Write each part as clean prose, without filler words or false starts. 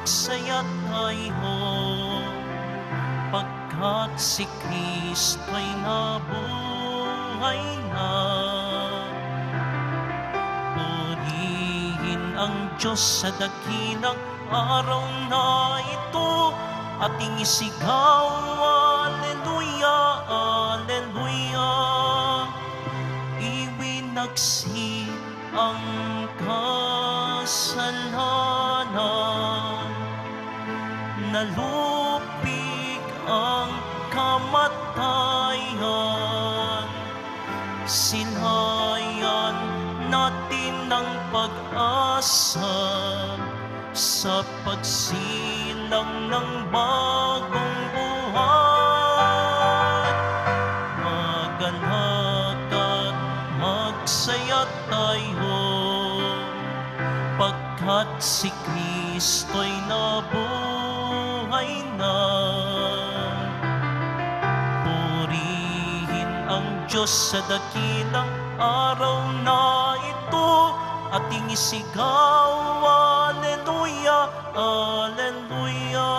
magsaya tayo, pagkat si Kristo'y nabuhay na. Purihin ang Diyos sa dakilang araw na ito, ating isigaw, Alleluia, Alleluia. Iwinagsi ang kasalanan, nalupig ang kamatayan, silayan natin ng pag-asa sa pagsilang ng bagong buhay. Magalak at magsaya tayo, pagkat si Kristo'y nabuhay na. Purihin ang Diyos sa dakilang araw na ito, ating isigaw, Alleluia, Alleluia.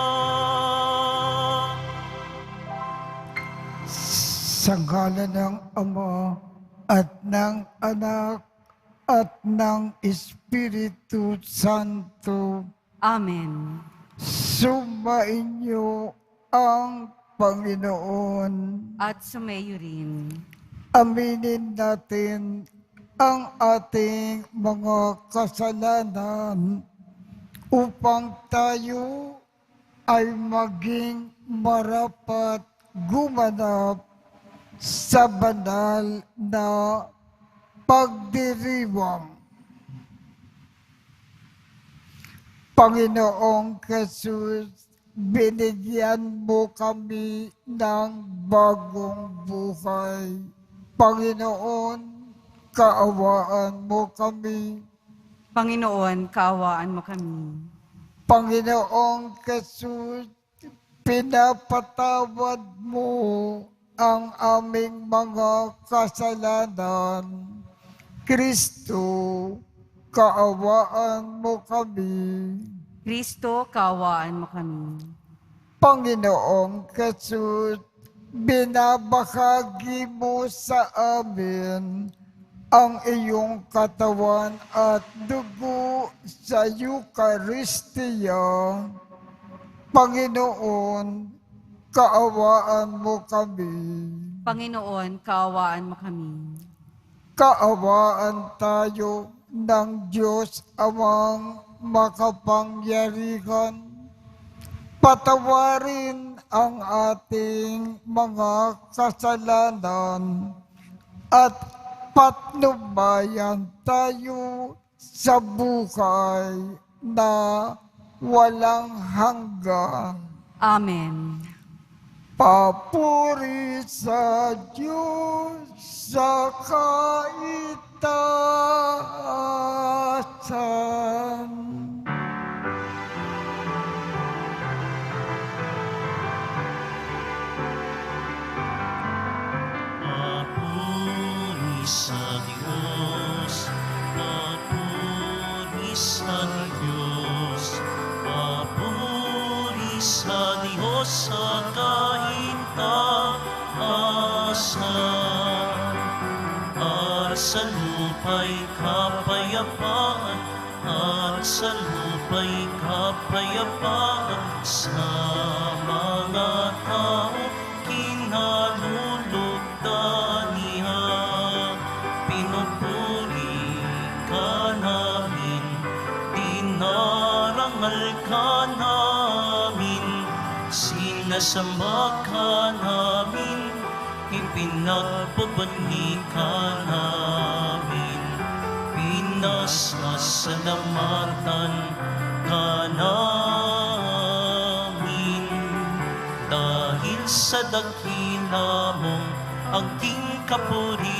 Sa ngalan ng Ama at ng Anak at ng Espiritu Santo. Amen. Sumainyo ang Panginoon. At sumayo rin. Aminin natin ang ating mga kasalanan upang tayo ay maging marapat gumanap sa banal na pagdiriwang. Panginoong Jesus, binigyan mo kami ng bagong buhay. Panginoon, kaawaan mo kami. Panginoon, kaawaan mo kami. Panginoong Jesus, pinapatawad mo ang aming mga kasalanan. Kristo, kaawaan mo kami. Kristo, kaawaan mo kami. Panginoong Jesus, binabahagi mo sa amin ang iyong katawan at dugo sa Eucharistia. Panginoon, kaawaan mo kami. Panginoon, kaawaan mo kami. Kaawaan tayo ng Diyos Amang makapangyarihan. Patawarin ang ating mga kasalanan at patnubayan tayo sa buhay na walang hanggan. Amen. Papuri sa Diyos sa kaitaasan. Papuri sa Diyos, papuri sa Diyos, papuri sa Diyos sa kaitaasan. At sa lupa'y kapayapaan, at sa lupa'y kapayapaan sa mga tao kinalulugdan niya. Pinupuri ka namin, dinarangal ka namin, sinasamba ka namin, ipinagbabani ka namin, pinasasalamatan ka namin. Dahil sa dakila mong aking kapurihan,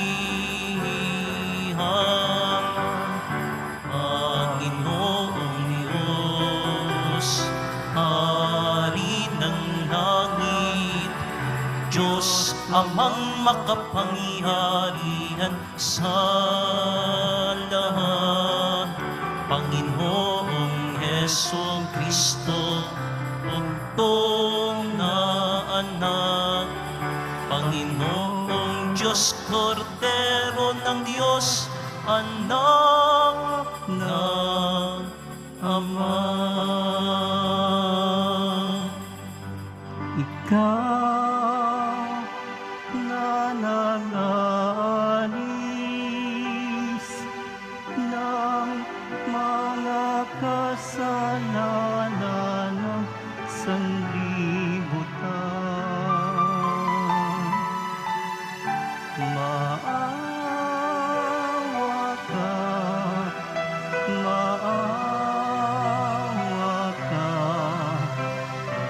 Panginoong Diyos, Hari ng langit, Diyos Amang makapangyarihan sa lahat, Panginoong Hesong Kristo, bugtong na anak, Panginoong Diyos, Kordero ng Diyos, anak ng Ama. Ikaw na nag-alis ng mga kasalanan ng sanlibutan. Maawa ka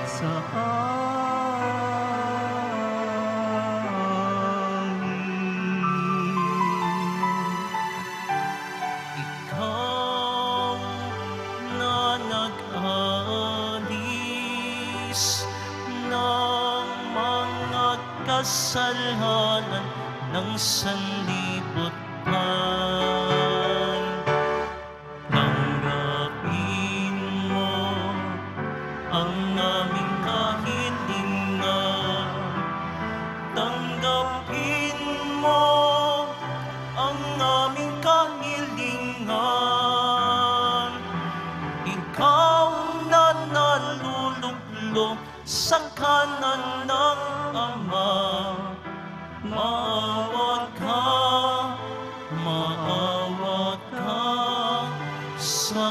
sa amin. Ikaw na nag-alis ng mga kasalanan ng sanlibutan. Tanggapin mo ang aming kahilingan. Tanggapin mo ang aming kahilingan. Ikaw na nalulublog sa kanan ng Ama. Maawa ka sa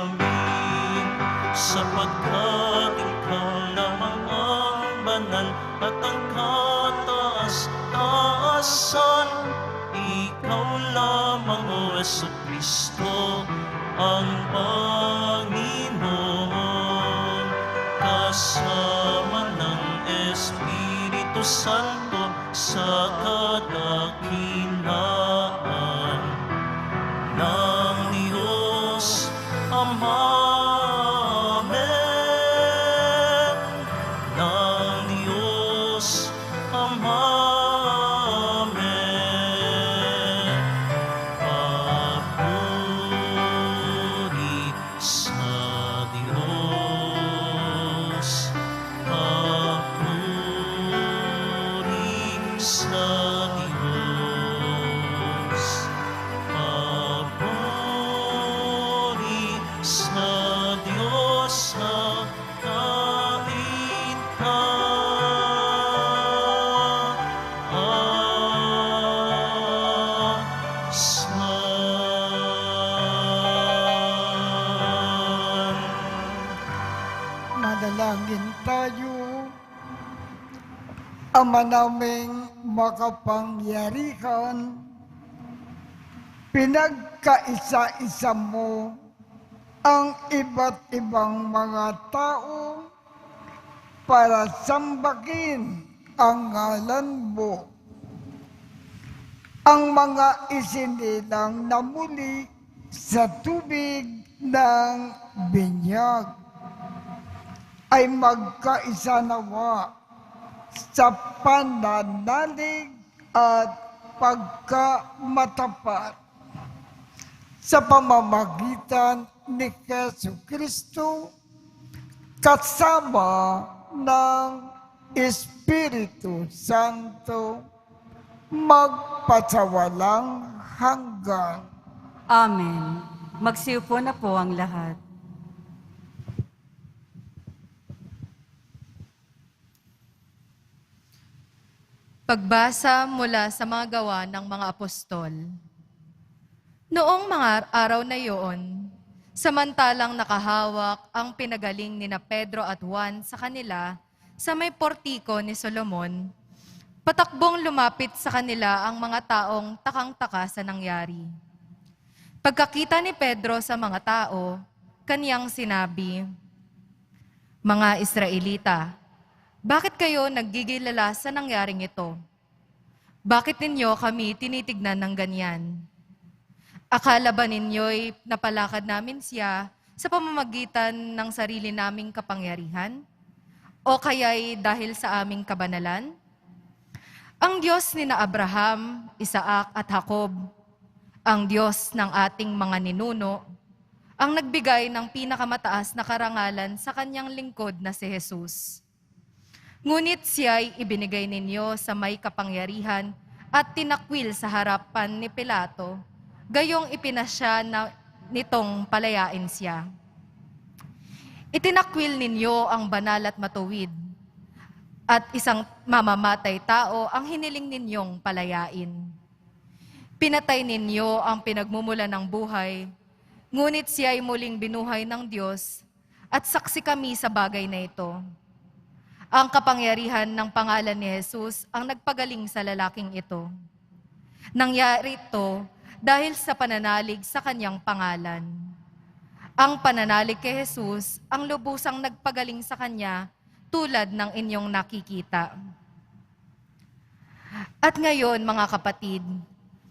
amin, sapagkat ikaw lamang ang banal at ang kataas-taasan. Ikaw lamang, O Jesucristo, ang Panginoon, kasama ng Espiritu Santo sa kadakilaan ng Diyos Ama. Amen. Ng Diyos Ama. Amen. Papuri sa Diyos. Papuri sa Diyos. Papuri sa Diyos sa kaitaasan. Manalangin tayo. Ama naming makapangyarihan, pinagkaisa-isa mo ang iba't ibang mga tao para sambahin ang ngalan mo. Ang mga isinilang na muli sa tubig ng binyag ay magkaisa nawa sa pananalig at pagkamatapat sa pamamagitan ni Jesucristo kasama ng Espiritu Santo magpasawalang hanggan. Amen. Magsiupo na po ang lahat. Pagbasa mula sa mga gawa ng mga apostol. Noong mga araw na iyon, samantalang nakahawak ang pinagaling ni na Pedro at Juan sa kanila sa may portiko ni Solomon, patakbong lumapit sa kanila ang mga taong takang-taka sa nangyari. Pagkakita ni Pedro sa mga tao, kaniyang sinabi, "Mga Israelita, bakit kayo naggigilala sa nangyaring ito? Bakit ninyo kami tinitignan ng ganyan? Akala ba ninyo'y napalakad namin siya sa pamamagitan ng sarili naming kapangyarihan? O kaya'y dahil sa aming kabanalan? Ang Diyos ni na Abraham, Isaac at Jacob, ang Diyos ng ating mga ninuno, ang nagbigay ng pinakamataas na karangalan sa kanyang lingkod na si Jesus. Ngunit siya'y ibinigay ninyo sa may kapangyarihan at tinakwil sa harapan ni Pilato, gayong ipinasya na nitong palayain siya. Itinakwil ninyo ang banal at matuwid, at isang mamamatay tao ang hiniling ninyong palayain. Pinatay ninyo ang pinagmumula ng buhay, ngunit siya'y muling binuhay ng Diyos, at saksi kami sa bagay na ito. Ang kapangyarihan ng pangalan ni Jesus ang nagpagaling sa lalaking ito. Nangyari ito dahil sa pananalig sa kanyang pangalan. Ang pananalig kay Jesus ang lubusang nagpagaling sa kanya tulad ng inyong nakikita. At ngayon, mga kapatid,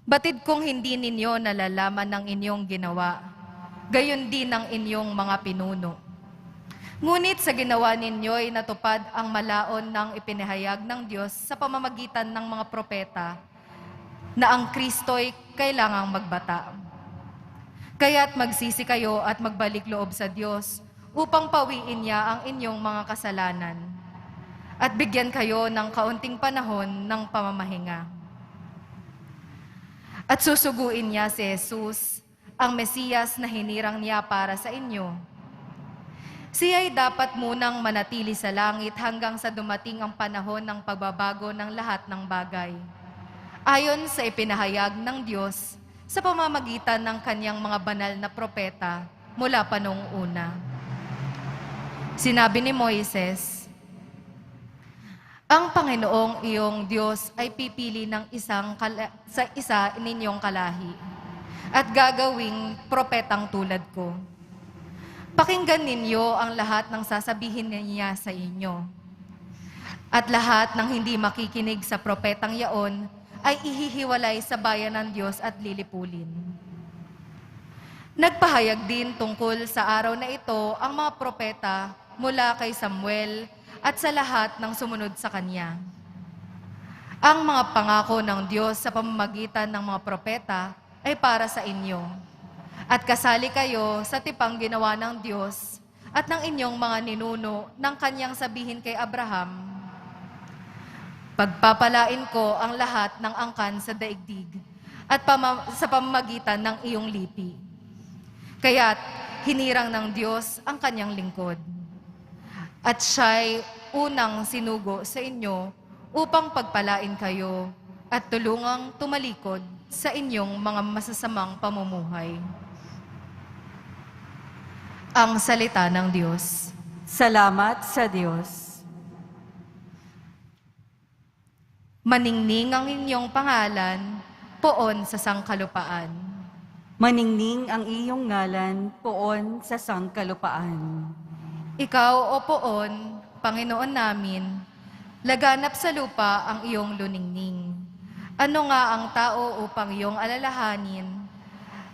batid kong hindi ninyo nalalaman ng inyong ginawa, gayon din ng inyong mga pinuno. Ngunit sa ginawa ninyo'y natupad ang malaon ng ipinahayag ng Diyos sa pamamagitan ng mga propeta na ang Kristo'y kailangang magbata. Kaya't magsisi kayo at magbalik loob sa Diyos upang pawiin niya ang inyong mga kasalanan at bigyan kayo ng kaunting panahon ng pamamahinga. At susuguin niya si Jesus, ang Mesiyas na hinirang niya para sa inyo. Siya'y dapat munang manatili sa langit hanggang sa dumating ang panahon ng pagbabago ng lahat ng bagay, ayon sa ipinahayag ng Diyos sa pamamagitan ng kanyang mga banal na propeta mula pa noong una. Sinabi ni Moises, ang Panginoong iyong Diyos ay pipili ng sa isa ninyong kalahi at gagawing propetang tulad ko. Pakinggan ninyo ang lahat ng sasabihin niya sa inyo. At lahat ng hindi makikinig sa propetang yaon ay ihihiwalay sa bayan ng Diyos at lilipulin. Nagpahayag din tungkol sa araw na ito ang mga propeta mula kay Samuel at sa lahat ng sumunod sa kanya. Ang mga pangako ng Diyos sa pamamagitan ng mga propeta ay para sa inyo. At kasali kayo sa tipang ginawa ng Diyos at ng inyong mga ninuno ng kanyang sabihin kay Abraham, pagpapalain ko ang lahat ng angkan sa daigdig at sa pamamagitan ng iyong lipi. Kaya't hinirang ng Diyos ang kanyang lingkod. At siya'y unang sinugo sa inyo upang pagpalain kayo at tulungang tumalikod sa inyong mga masasamang pamumuhay. Ang salita ng Diyos. Salamat sa Diyos. Maningning ang inyong pangalan, poon sa sangkalupaan. Maningning ang iyong ngalan, poon sa sangkalupaan. Ikaw, O poon, Panginoon namin, laganap sa lupa ang iyong luningning. Ano nga ang tao upang iyong alalahanin?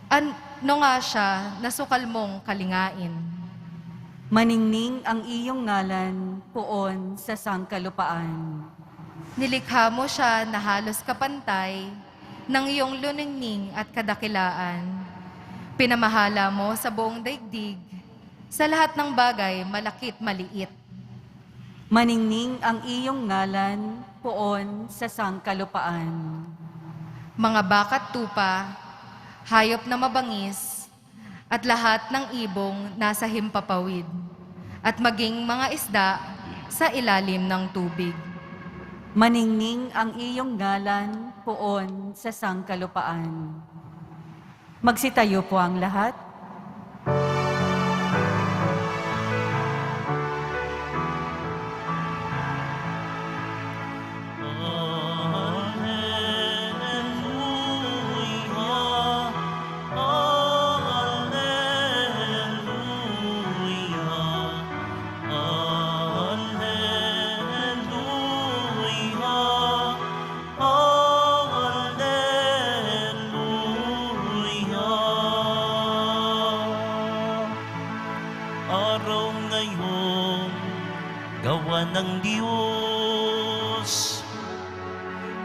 Ano nga siya nasukal mong kalingain? Maningning ang iyong ngalan, poon sa sangkalupaan. Nilikha mo siya na halos kapantay ng iyong luningning at kadakilaan. Pinamahala mo sa buong daigdig, sa lahat ng bagay malakit maliit. Maningning ang iyong ngalan, poon sa sangkalupaan. Mga bakat tupa, hayop na mabangis, at lahat ng ibong nasa himpapawid, at maging mga isda sa ilalim ng tubig. Maningning ang iyong ngalan, poon sa sangkalupaan. Magsitayo po ang lahat. Araw ngayon, gawa ng Diyos,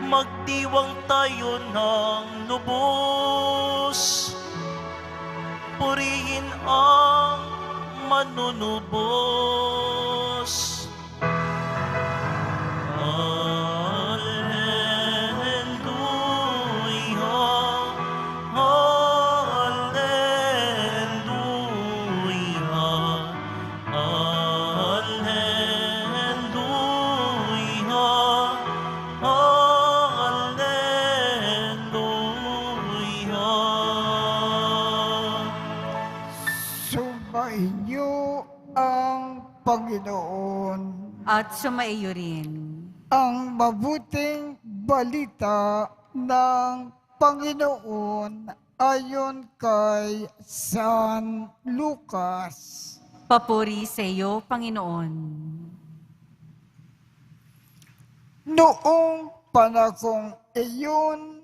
magdiwang tayo ng lubos purihin ang manunubos. Hallelujah, hallelujah, hallelujah, hallelujah. Sumainyo ang Panginoon. At sumaiyo rin. Ang mabuting balita ng Panginoon ayon kay San Lucas. Papuri sa iyo, Panginoon. Noong panahong iyon,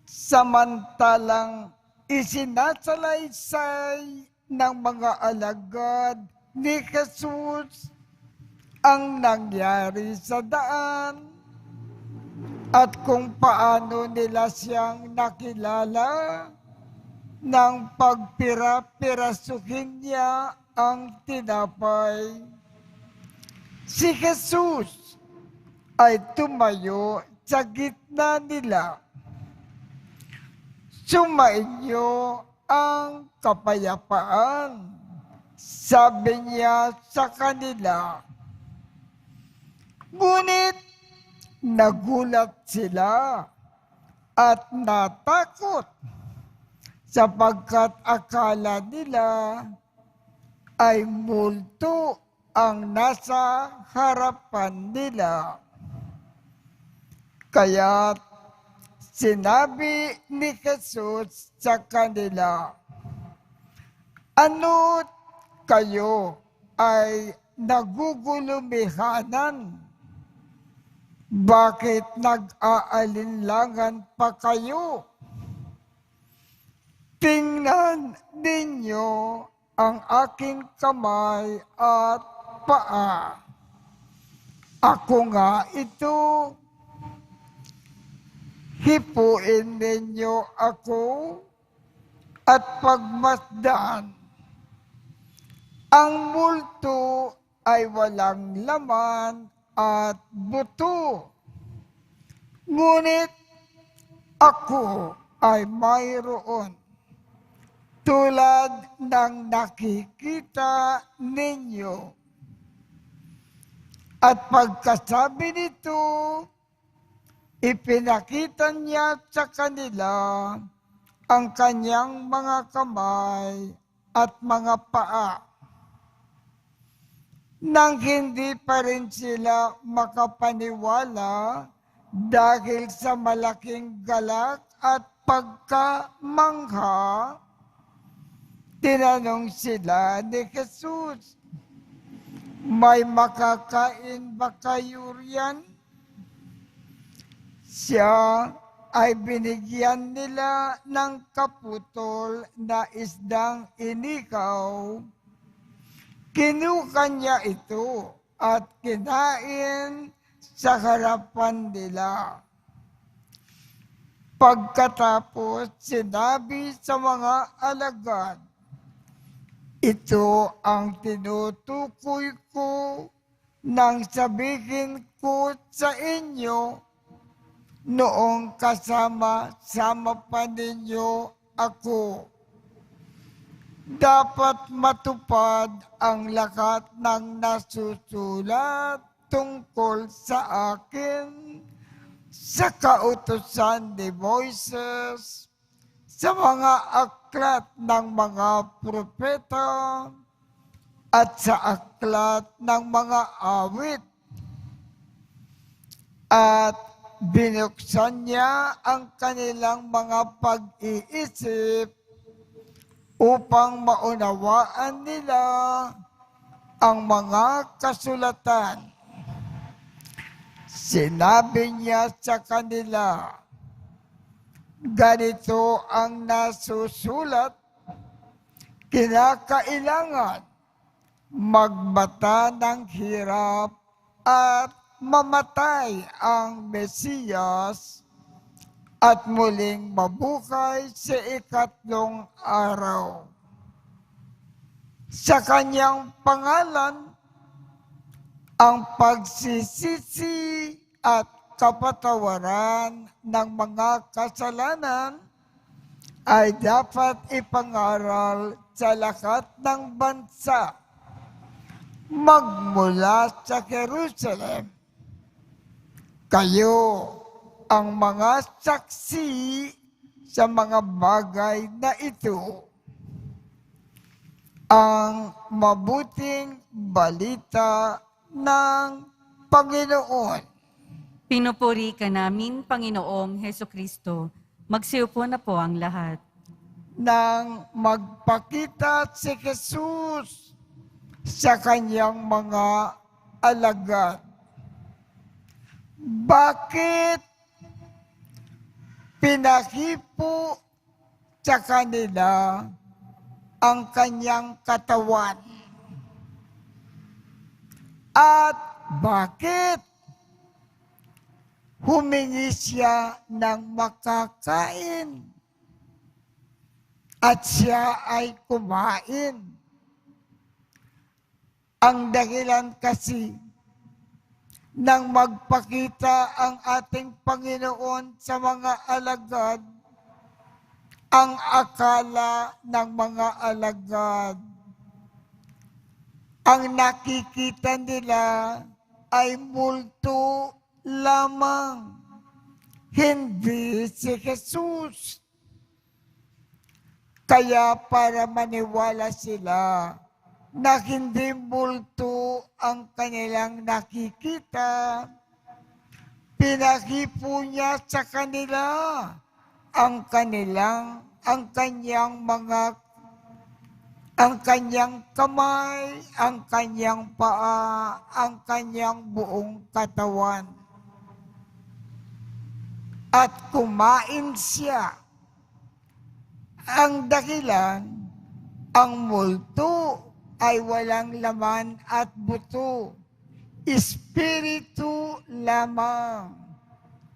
samantalang isinasalaysay ng mga alagad ni Jesus ang nangyari sa daan at kung paano nila siyang nakilala nang pagpira-pirasuhin niya ang tinapay. Si Jesus ay tumayo sa gitna nila. Sumainyo ang kapayapaan, sabi niya sa kanila. Ngunit nagulat sila at natakot sapagkat akala nila ay multo ang nasa harapan nila. Kaya't sinabi ni Jesus sa kanila, "Ano kayo ay nagugulumihanan? Bakit nag-aalinlangan pa kayo? Tingnan ninyo ang aking kamay at paa. Ako nga ito. Hipuin ninyo ako at pagmasdan. Ang multo ay walang laman at buto. Ngunit ako ay mayroon, tulad ng nakikita ninyo." At pagkasabi nito, ipinakita niya sa kanila ang kanyang mga kamay at mga paa. Nang hindi pa rin sila makapaniwala dahil sa malaking galak at pagkamangha, tinanong sila ni Jesus, "May makakain ba kayo riyan?" Siya ay binigyan nila ng kaputol na isdang inikaw. Kinuha niya ito at kinain sa harapan nila. Pagkatapos sinabi sa mga alagad, "Ito ang tinutukoy ko nang sabihin ko sa inyo noong kasama-sama pa ninyo ako. Dapat matupad ang lahat ng nasusulat tungkol sa akin sa kautusan ni Moises, sa mga aklat ng mga propeta, at sa aklat ng mga awit." At binuksan niya ang kanilang mga pag-iisip upang maunawaan nila ang mga kasulatan. Sinabi niya sa kanila, "Ganito ang nasusulat, kinakailangan magmata ng hirap at mamatay ang Mesiyas at muling mabuhay sa ikatlong araw. sa kanyang pangalan ang pagsisisi at kapatawaran ng mga kasalanan ay dapat ipangaral sa lahat ng bansa magmula sa Jerusalem. Kayo ang mga saksi sa mga bagay na ito. Ang mabuting balita ng Panginoon. Pinupuri ka namin, Panginoong Heso Kristo. Magsiupo na po ang lahat. Nang magpakita si Jesus sa kanyang mga alagad. Bakit pinahipo sa kanila ang kanyang katawan? At bakit humingi siya ng makakain at siya ay kumain? Ang dahilan kasi nang magpakita ang ating Panginoon sa mga alagad, ang akala ng mga alagad, ang nakikita nila ay multo lamang, hindi si Jesus. Kaya para maniwala sila na hindi multo ang kanilang nakikita, pinahipo niya sa kanila ang kanyang kamay, ang kanyang paa, ang kanyang buong katawan. At kumain siya. Ang dahilan, ang multo ay walang laman at buto. Espiritu lamang.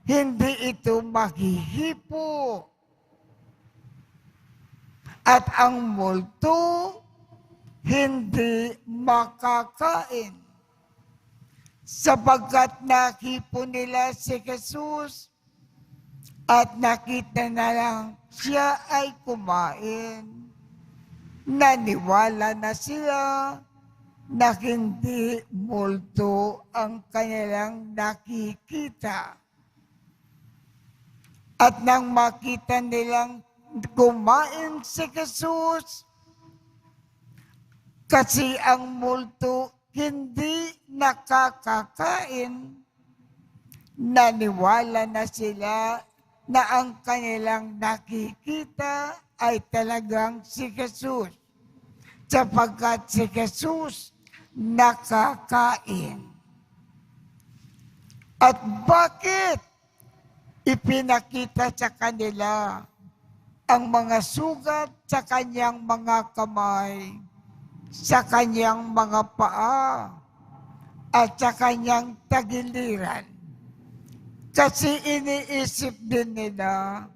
Hindi ito maghihipo. At ang multo, hindi makakain. Sapagkat nahipo nila si Jesus at nakita na lang siya ay kumain. Naniwala na sila na hindi multo ang kanilang nakikita. At nang makita nilang kumain si Jesus, kasi ang multo hindi nakakakain, naniwala na sila na ang kanilang nakikita ay talagang si Jesus. Sapagkat si Jesus nakakain. At bakit ipinakita sa kanila ang mga sugat sa kanyang mga kamay, sa kanyang mga paa, at sa kanyang tagiliran? Kasi iniisip din nila,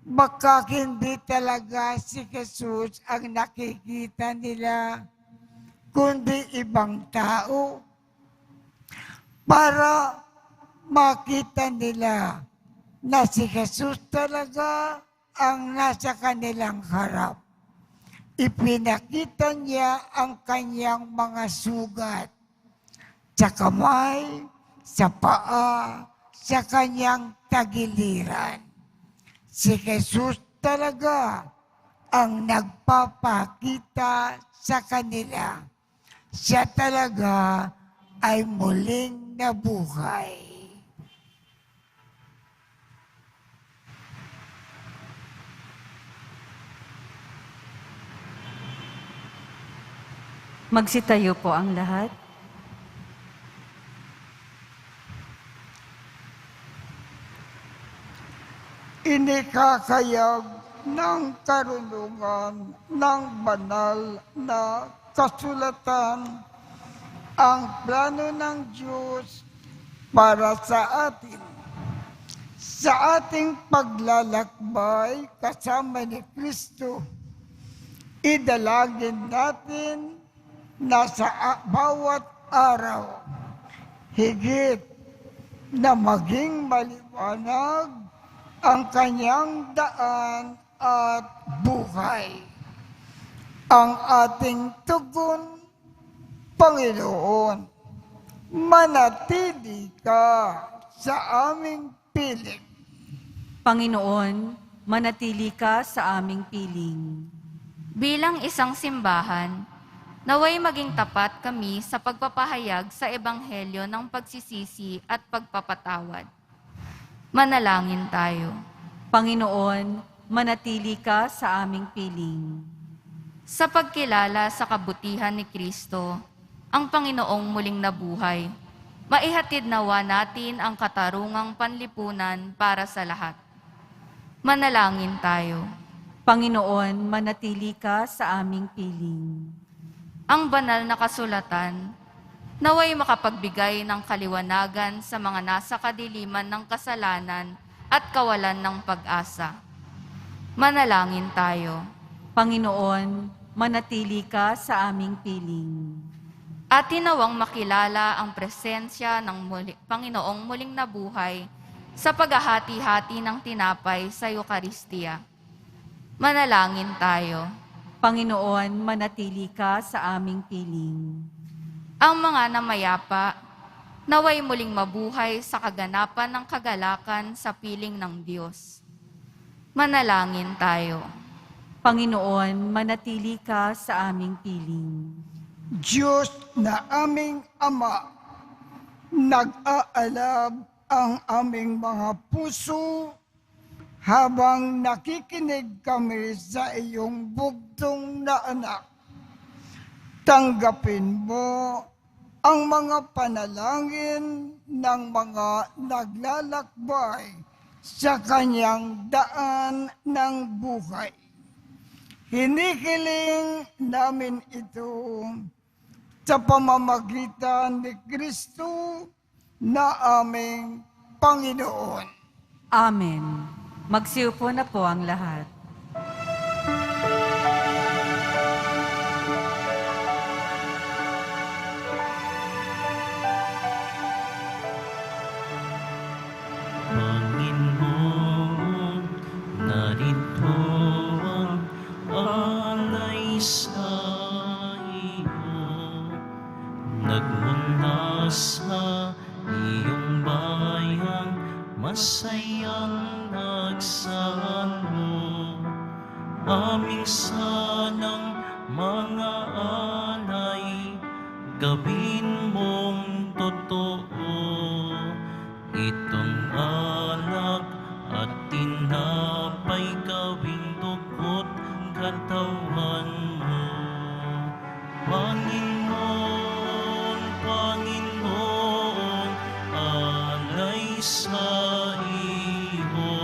baka hindi talaga si Jesus ang nakikita nila, kundi ibang tao. Para makita nila na si Jesus talaga ang nasa kanilang harap. Ipinakita niya ang kanyang mga sugat sa kamay, sa paa, sa kanyang tagiliran. Si Jesus talaga ang nagpapakita sa kanila. Siya talaga ay muling nabuhay. Magsitayo po ang lahat. Inikakayag ng karunungan ng banal na kasulatan ang plano ng Diyos para sa atin. Sa ating paglalakbay kasama ni Kristo, idalangin natin na sa bawat araw, higit na maging maliwanag ang kanyang daan at buhay. Ang ating tugon, Panginoon, manatili ka sa aming piling. Panginoon, manatili ka sa aming piling. Bilang isang simbahan, naway maging tapat kami sa pagpapahayag sa ebanghelyo ng pagsisisi at pagpapatawad. Manalangin tayo. Panginoon, manatili ka sa aming piling. Sa pagkilala sa kabutihan ni Kristo, ang Panginoong muling nabuhay, maihatid nawa natin ang katarungang panlipunan para sa lahat. Manalangin tayo. Panginoon, manatili ka sa aming piling. Ang banal na kasulatan, naway makapagbigay ng kaliwanagan sa mga nasa kadiliman ng kasalanan at kawalan ng pag-asa. Manalangin tayo. Panginoon, manatili ka sa aming piling. At tinawang makilala ang presensya ng Panginoong muling nabuhay sa paghahati-hati ng tinapay sa Eucharistia. Manalangin tayo. Panginoon, manatili ka sa aming piling. Ang mga namayapa, naway muling mabuhay sa kaganapan ng kagalakan sa piling ng Diyos. Manalangin tayo. Panginoon, manatili ka sa aming piling. Diyos na aming Ama, nag-aalab ang aming mga puso habang nakikinig kami sa iyong bugtong na anak. Tanggapin mo ang mga panalangin ng mga naglalakbay sa kanyang daan ng buhay. Hinihiling namin ito sa pamamagitan ni Kristo na aming Panginoon. Amen. Magsiupo na po ang lahat. Panginoon, narito ang alay sa iyo. Nagmula sa iyong bayang masayang nagsalo. Aming sanang mga alay, gawin mong totoo. Itong alak at tinapay gawing dugo't katawan mo. Panginoon, Panginoon, alay sa iyo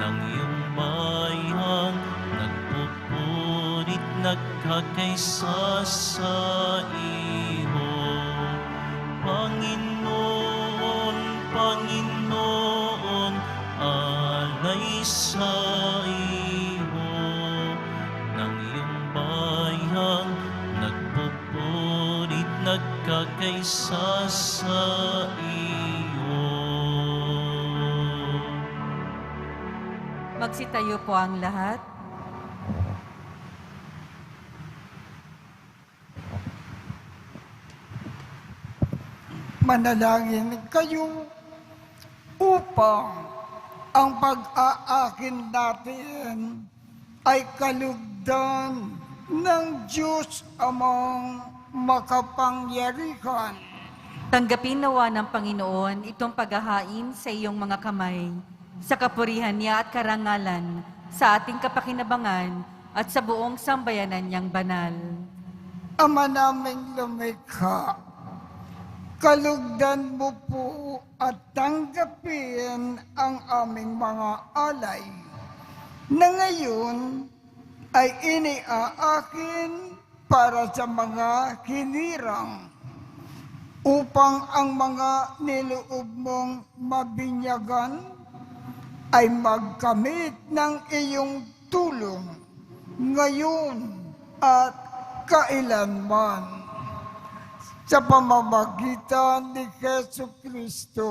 ng iyong bayan, nagpupunit, nagkakaisa sa iyo. Panginoon, Panginoon, alay sa iyo ng iyong bayan, nagpupunit, nagkakaisa sa iyo. Magsitayo po ang lahat. Manalangin kayo upang ang pag-aakin natin ay kalugdan ng Diyos Amang makapangyarihan. Tanggapin nawa ng Panginoon itong paghahain sa iyong mga kamay, sa kapurihan niya at karangalan, sa ating kapakinabangan at sa buong sambayanan niyang banal. Ama naming lumikha, kalugdan mo po at tanggapin ang aming mga alay na ngayon ay iniaakin para sa mga hinirang upang ang mga niloob mong mabinyagan ay magkamit ng iyong tulong ngayon at kailanman. Sa pamamagitan ni Jesucristo,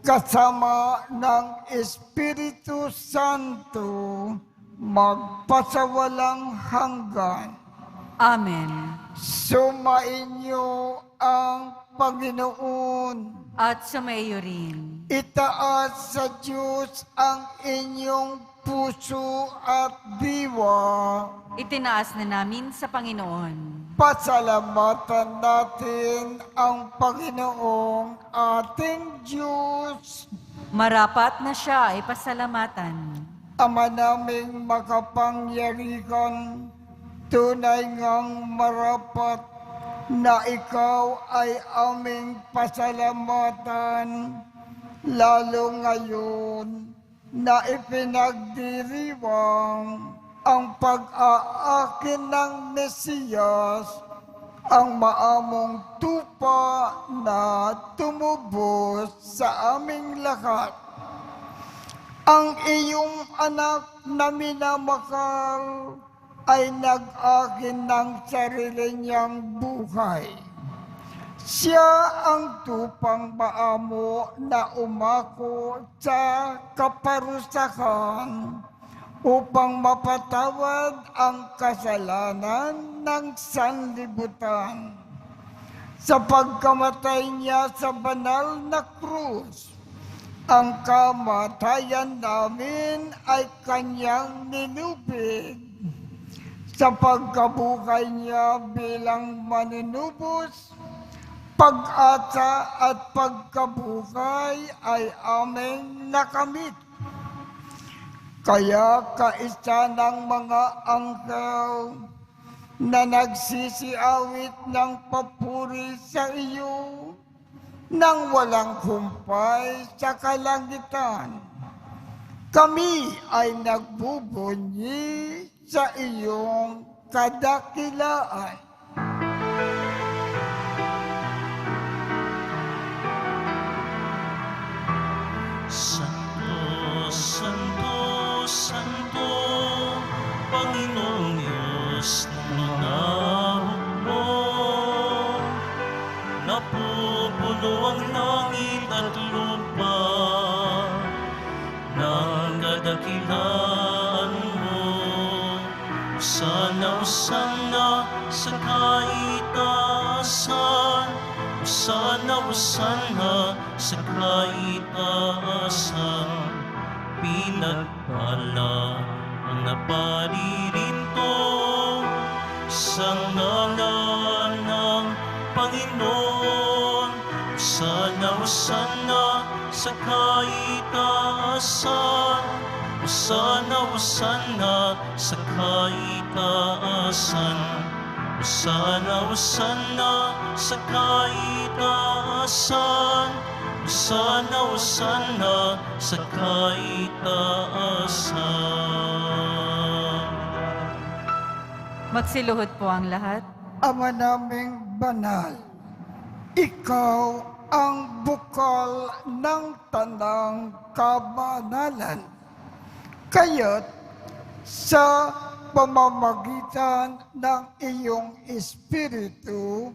kasama ng Espiritu Santo, magpasawalang hanggan. Amen. Sumainyo ang Panginoon. At sumayo rin. Itaas sa Diyos ang inyong puso at diwa. Itinaas na namin sa Panginoon. Pasalamatan natin ang Panginoong ating Diyos. Marapat na siya ay pasalamatan. Ama naming makapangyarihan, tunay ngang marapat na ikaw ay aming pasalamatan, lalo ngayon na ipinagdiriwang ang pag-aakin ng Mesiyas, ang maamong tupa na tumubos sa aming lahat. Ang iyong anak na minamahal ay nag-akin ng sarili niyang buhay. Siya ang tupang maamo na umako sa kaparusahan upang mapatawad ang kasalanan ng sanlibutan. Sa pagkamatay niya sa banal na krus, ang kamatayan namin ay kanyang nilubig. Sa pagkabuhay niya bilang manunubos, pag-asa at pagkabuhay ay aming nakamit. Kaya kaisa ng mga anghel na nagsisiawit ng papuri sa iyo nang walang humpay sa kalangitan, kami ay nagbubunyi sa iyong kadakilaan. Santo, Santo, Santo, Panginoong Diyos ng mga hukbo. Napupuno ang langit at lupa ng kadakilaan mo. Hosana, Hosana sa kaitaasan. Hosana, Hosana sa kaitaasan. Pinagpala ang naparirinto sa ngalan ng Panginoon. Hosana, Hosana sa kaitaasan. Hosana, Hosana sa kaitaasan. Hosana, Hosana sa kaitaasan. Hosana, Hosana sa kaitaasan. Magsiluhod po ang lahat. Ama naming banal, ikaw ang bukal ng tanang kabanalan. Kaya't sa pamamagitan ng iyong Espiritu,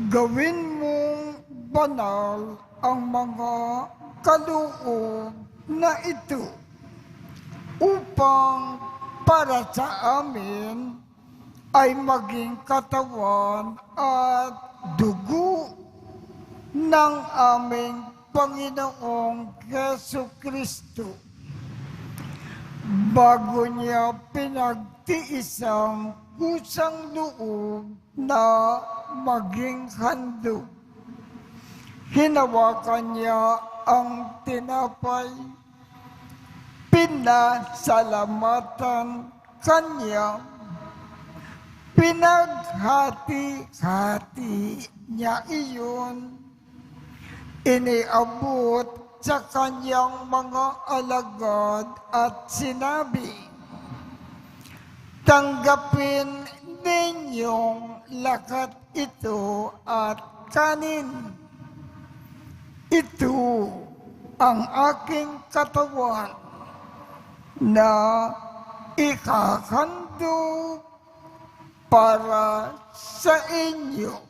gawin mong banal ang mga kaloob na ito upang para sa amin ay maging katawan at dugo ng aming Panginoong Jesucristo. Bago niya pinagtiis ang kusang loob na maging handog, hinawakan niya ang tinapay, pinasalamatan kanya, pinaghati-hati niya iyon, iniabot sa kanyang mga alagad at sinabi, "Tanggapin ninyong lakat ito at kanin. Ito ang aking katawan na ikahandog para sa inyo.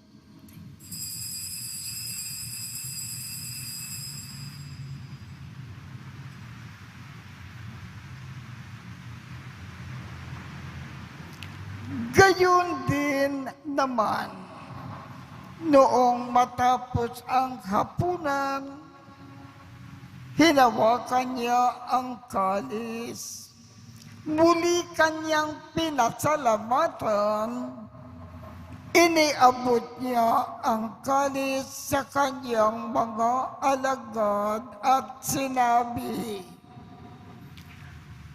Gayon din naman, noong matapos ang hapunan, hinawakan niya ang kalis. Muli kanyang pinasalamatan. Iniabot niya ang kalis sa kanyang mga alagad at sinabi,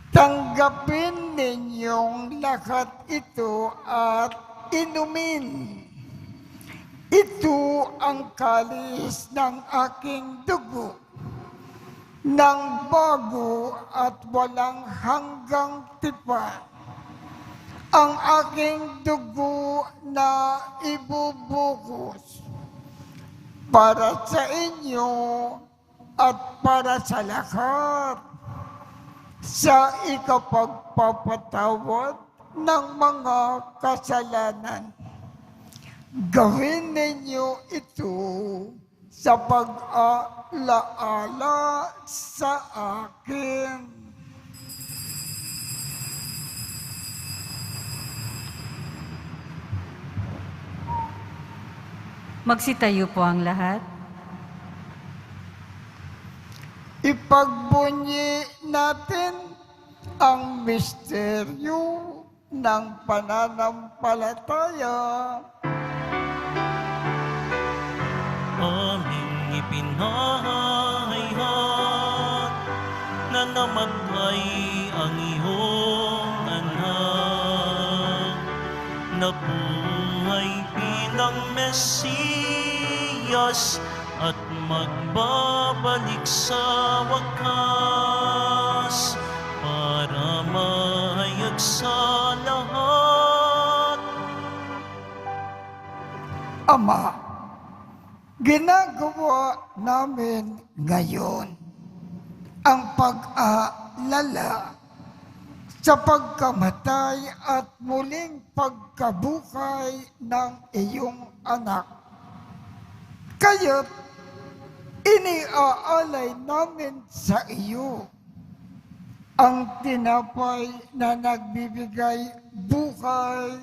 "Tanggapin ninyong lahat ito at inumin. Ito ang kalis ng aking dugo, ng bago at walang hanggang tipan. Ang aking dugo na ibubuhos para sa inyo at para sa lahat sa ikapagpapatawad ng mga kasalanan. Gawin ninyo ito sa pag-alaala sa akin." Magsitayo po ang lahat. Ipagbunyi natin ang misteryo ng pananampalataya. Aming ipinahayag na namatay ang iyong anak, nabuhay bilang Mesiyas at magbabalik sa wakas para mahayag sa lahat. Ama, ginagawa namin ngayon ang pag-aalala sa pagkamatay at muling pagkabuhay ng iyong anak. Kaya't iniaalay namin sa iyo ang tinapay na nagbibigay buhay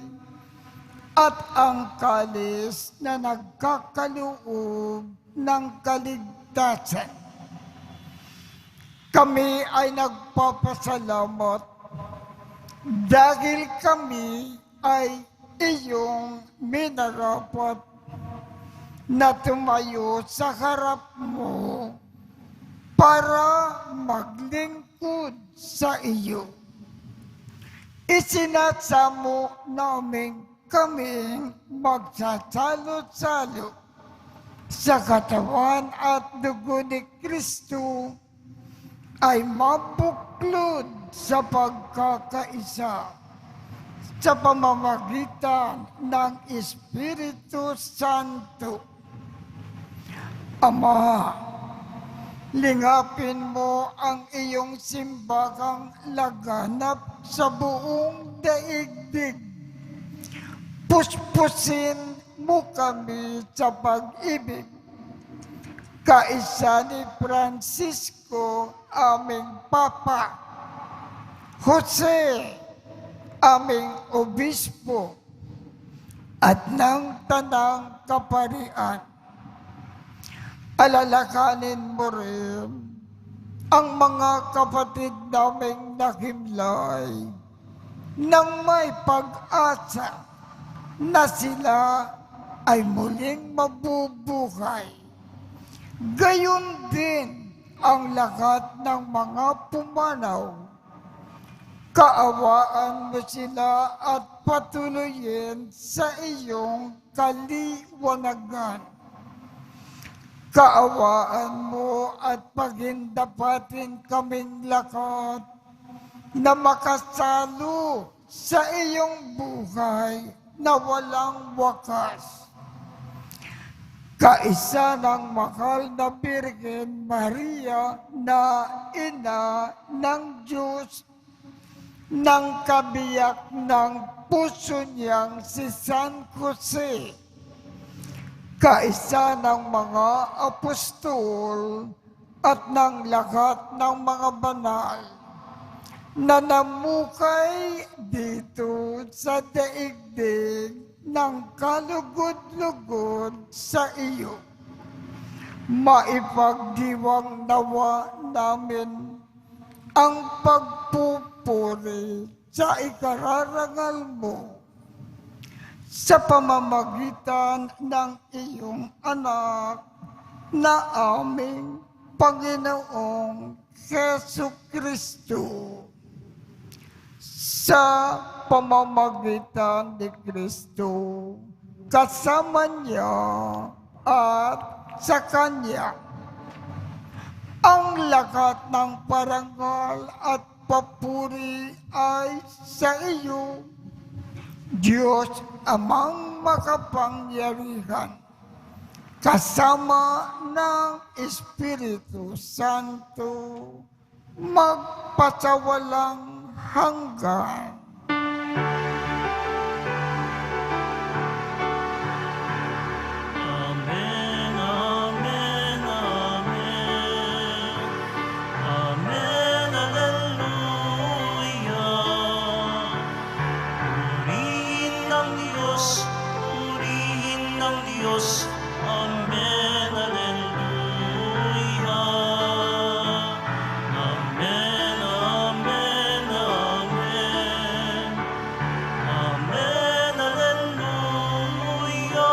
at ang kalis na nagkakaloob ng kaligtasan. Kami ay nagpapasalamat dahil kami ay iyong minarapat na tumayo sa harap mo para maglingkod sa iyo. Isinasamo namin kaming magsasalo-salo sa katawan at dugo ni Kristo ay mabuklod sa pagkakaisa sa pamamagitan ng Espiritu Santo. Ama, lingapin mo ang iyong simbahang laganap sa buong daigdig. Puspusin mo kami sa pag-ibig. Kaisa ni Francisco, aming Papa, Jose, aming Obispo, at ng Tanang Kaparian. Alalakanin mo rin ang mga kapatid naming nakimlay nang may pag-asa na sila ay muling mabubuhay. Gayon din ang lahat ng mga pumanaw. Kaawaan mo sila at patuloyin sa iyong kaliwanagan. Kaawaan mo at pagindapatin kaming lahat na makasalo sa iyong buhay na walang wakas. Kaisa ng mahal na Birhen Maria na Ina ng Diyos ng kabiyak ng puso niyang si San Jose, kaisa ng mga apostol at ng lahat ng mga banal na namukay dito sa daigdig ng kalugod-lugod sa iyo. Maipagdiwang nawa namin ang pagpupuri sa ikararangal mo sa pamamagitan ng iyong anak na aming Panginoong Jesucristo. Sa pamamagitan ni Kristo, kasama niya at sa Kanya, ang lahat ng parangal at papuri ay sa iyo, Diyos Amang makapangyarihan, kasama ng Espiritu Santo, magpasawalang hanggan. Amen, amen, amen. Amen, alleluia. Purihin ng Diyos, purihin ng Diyos. Amen, alleluia. Amen, amen, amen. Amen, alleluia.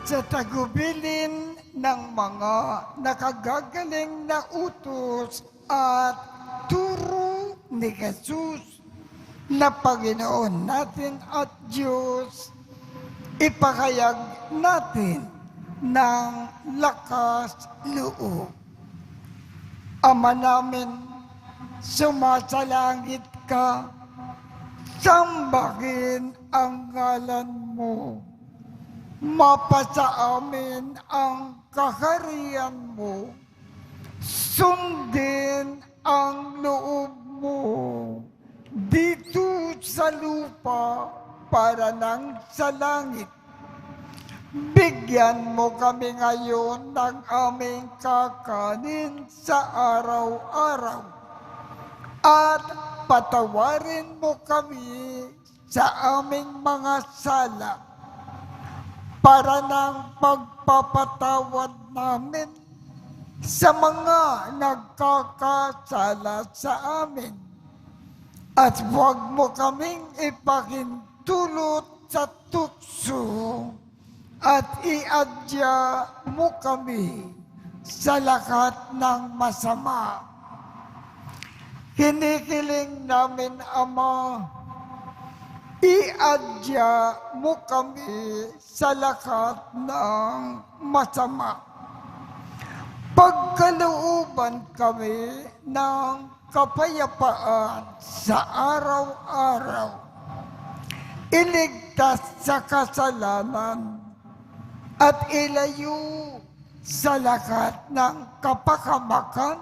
Sa tagubilin ng mga nakagagaling na utos at turo ni Jesus na Panginoon natin at Diyos, ipakayag natin ng lakas loob. Ama namin, sumasalangit ka, sambahin ang ngalan mo. Mapasa amin ang kaharian mo. Sundin ang loob mo dito sa lupa para nang sa langit. Bigyan mo kami ngayon ng aming kakanin sa araw-araw. At patawarin mo kami sa aming mga sala para ng pagpapatawad namin sa mga nagkakasala sa amin. At huwag mo kaming ipahintulot sa tukso at iadya mo kami sa lahat ng masama. Hinihiling namin, Ama, iadya mo kami sa lahat ng masama. Pagkalooban kami ng kapayapaan sa araw-araw. Iligtas sa kasalanan at ilayo sa lahat ng kapakamakan.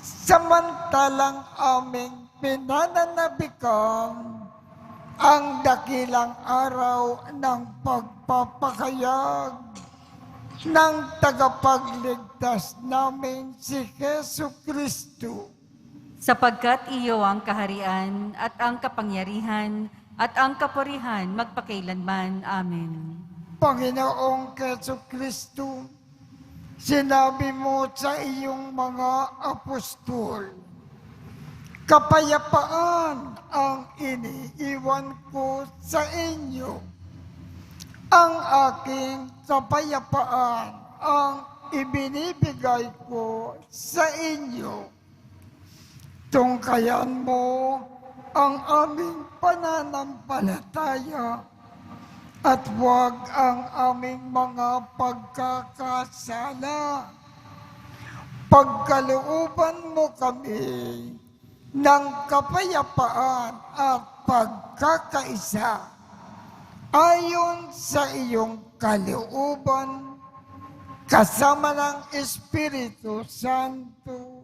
Samantalang aming pinananabikan ang dakilang araw ng pagpapakayag ng tagapagligtas namin si Jesucristo. Sapagkat iyo ang kaharian at ang kapangyarihan at ang kapurihan magpakailanman. Amen. Panginoong Jesucristo, sinabi mo sa iyong mga apostol, kapayapaan ang iniiwan ko sa inyo. Ang aking kapayapaan ang ibinibigay ko sa inyo. Tungkayan mo ang aming pananampalataya at huwag ang aming mga pagkakasala. Pagkalooban mo kami ng kapayapaan at pagkakaisa ayon sa iyong kalooban kasama ng Espiritu Santo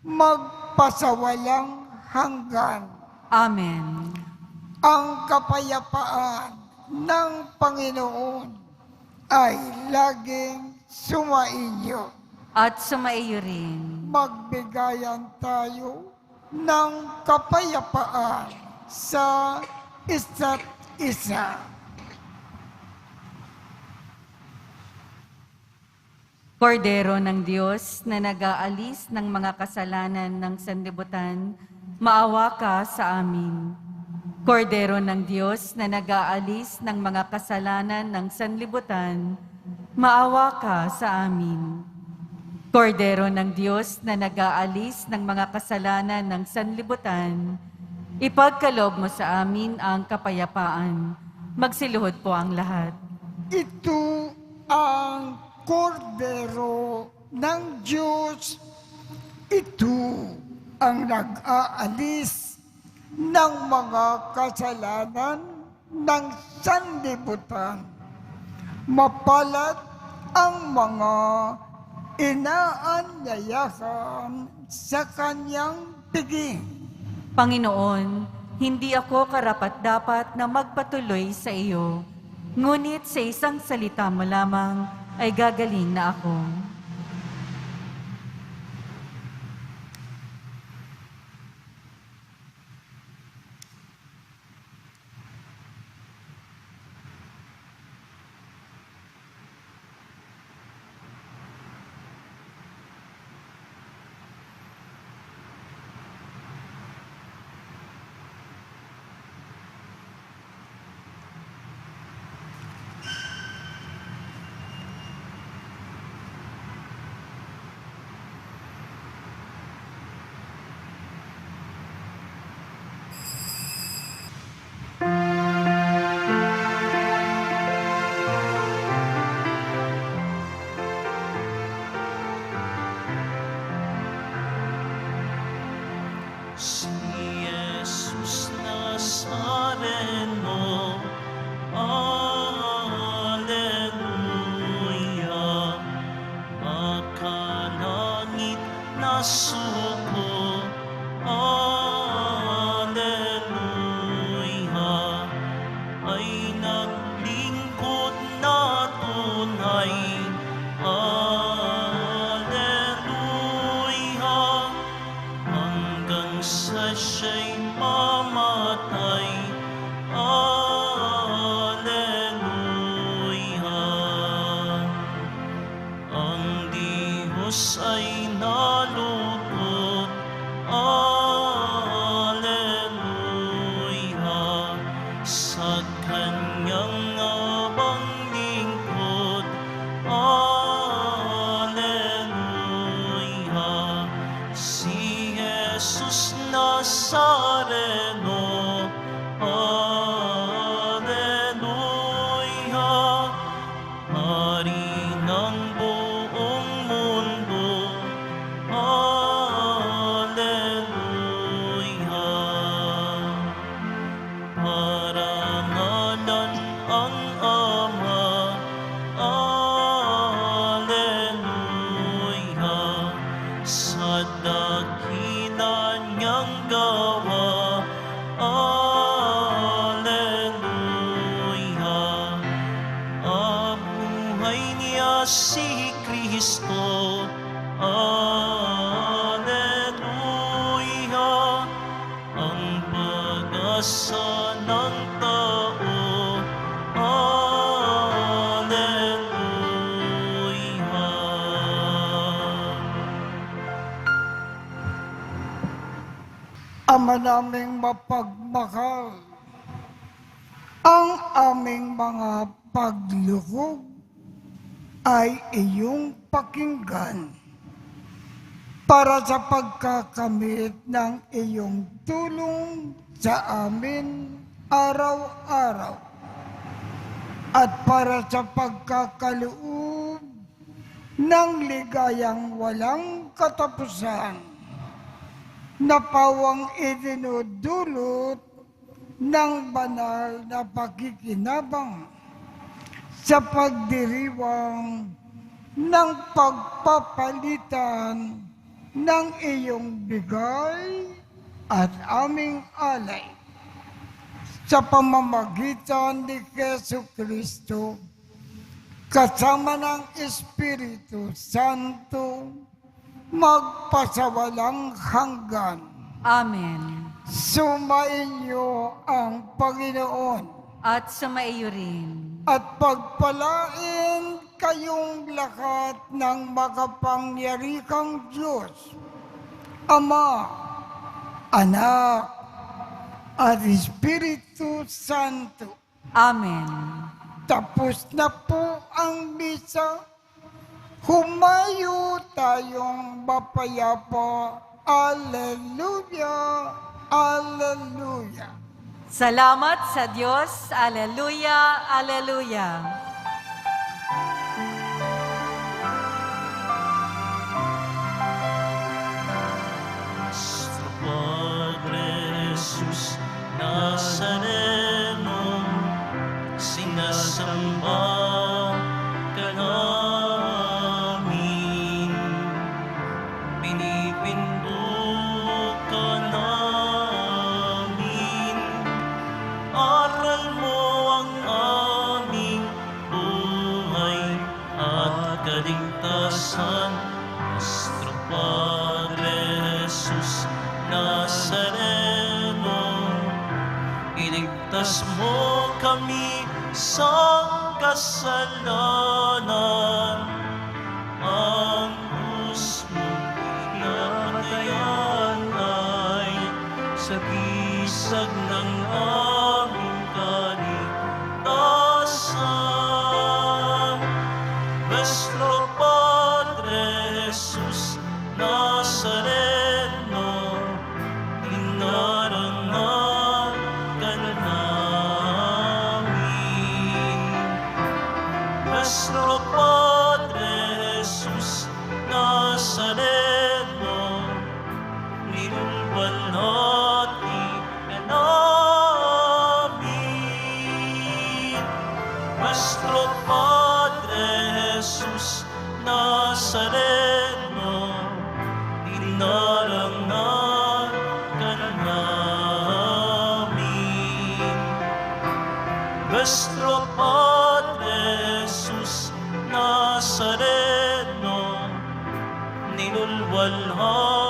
magpasawalang hanggan. Amen. Ang kapayapaan ng Panginoon ay laging sumainyo. At sumaiyo rin. Magbigayan tayo ng kapayapaan sa isa't isa. Kordero ng Diyos na nag-aalis ng mga kasalanan ng sanlibutan, maawa ka sa amin. Kordero ng Diyos na nag-aalis ng mga kasalanan ng sanlibutan, maawa ka sa amin. Kordero ng Diyos na nag-aalis ng mga kasalanan ng sanlibutan, ipagkaloob mo sa amin ang kapayapaan. Magsiluhod po ang lahat. Ito ang Kordero ng Diyos. Ito ang nag-aalis ng mga kasalanan ng sanlibutan. Mapalad ang mga inaanyayahan sa kanyang piging. Panginoon, hindi ako karapat-dapat na magpatuloy sa iyo, ngunit sa isang salita mo lamang ay gagaling na ako. Si Jesus Nazareno, Alleluia. Makalangit na suko, Alleluia. Ay naglingkod na tunay, Alleluia. Hanggang sa siya'y mamatay, Alleluia. Ang Diyos ay nalugod, Alleluia. Sa kanyang abang lingkod, Alleluia. Si Jesus Nazareno, Alleluia. Hari ng buong mundo, Alleluia. Parangalan ang Ama, Alleluia. Sa dakila niyang gawa, Alleluia. Abuhay niya si Kristo, Alleluia. Ang pag-asa ng tao, Alleluia. Ama naming mapagmahal, ang aming mga paglukog ay iyong pakinggan para sa pagkakamit ng iyong tulong sa amin araw-araw at para sa pagkakaloob ng ligayang walang katapusan na pawang idinudulot ng banal na pakikinabang sa pagdiriwang ng pagpapalitan ng iyong bigay at aming alay sa pamamagitan ni Jesucristo kasama ng Espiritu Santo magpasawalang hanggan. Amen. Sumainyo ang Panginoon At sumaiyo rin. at pagpalain kayong lahat ng makapangyarihang Diyos, Ama, Anak, at Espiritu Santo. Amen. Tapos na po ang misa. Humayo tayong mapayapa. Alleluia! Alleluia! Salamat sa Diyos. Alleluia, alleluia. Nuestro Padre Jesus Nazareno, sinasamba ka namin, pinipindot ka namin, aral mo ang aming buhay at kaligtasan. Nuestro Padre Jesus Nazareno, iligtas mo kami sa kasalanan. Ang krus mo pinatayan ay sagisag ng aming kaligtasan. Nuestro Padre Jesus Nazareno, dinarangan ka namin. Nuestro Padre Jesus Nazareno, nilulwalhati ka namin. Nuestro Padre Jesus Nazareno, dinarangan ka namin. Nuestro Padre Jesus Nazareno, nilulwalhati